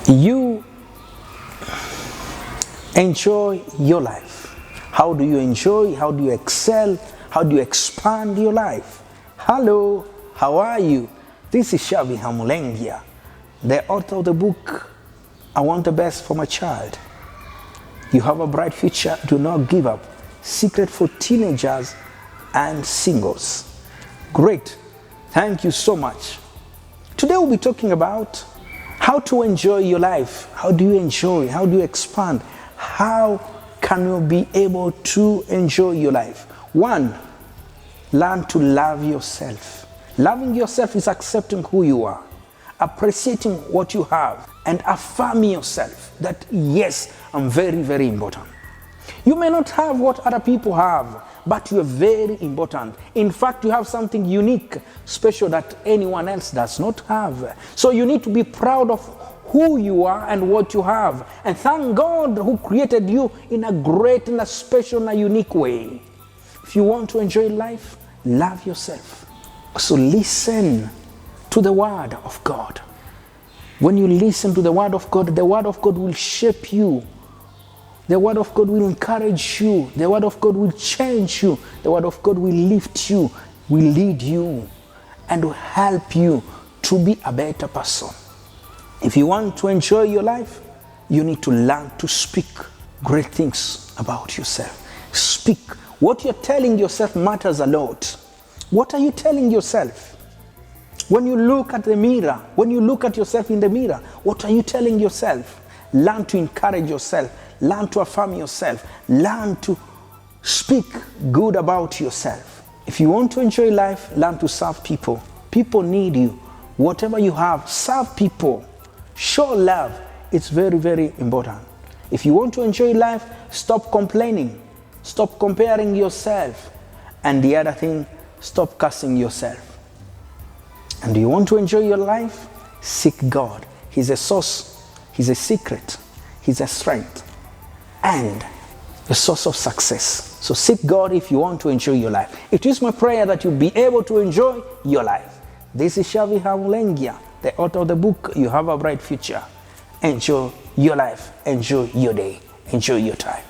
You enjoy your life. How do you enjoy? How do you excel? How do you expand your life? Hello, how are you? This is Syaviha Mulengya, the author of the book, I Want the Best for My Child. You have a bright future, do not give up. Secret for teenagers and singles. Great, thank you so much. Today we'll be talking about how to enjoy your life. How do you enjoy? How do you expand? How can you be able to enjoy your life? One, learn to love yourself. Loving yourself is accepting who you are, appreciating what you have, and affirming yourself that yes, I'm very, very important. You may not have what other people have, but you're very important. In fact, you have something unique, special that anyone else does not have. So you need to be proud of who you are and what you have. And thank God who created you in a great, in a special, in a unique way. If you want to enjoy life, love yourself. So listen to the word of God. When you listen to the word of God will shape you. The word of God will encourage you. The word of God will change you. The word of God will lift you, will lead you, and will help you to be a better person. If you want to enjoy your life, you need to learn to speak great things about yourself. Speak. What you're telling yourself matters a lot. What are you telling yourself? When you look at the mirror, when you look at yourself in the mirror, what are you telling yourself? Learn to encourage yourself. Learn to affirm yourself. Learn to speak good about yourself. If you want to enjoy life, learn to serve people. People need you. Whatever you have, serve people. Show love. It's very, very important. If you want to enjoy life, stop complaining. Stop comparing yourself. And the other thing, stop cursing yourself. And do you want to enjoy your life? Seek God. He's a source. He's a secret. He's a strength. And a source of success. So seek God if you want to enjoy your life. It is my prayer that you'll be able to enjoy your life. This is Syaviha Mulengya, the author of the book, You Have a Bright Future. Enjoy your life. Enjoy your day. Enjoy your time.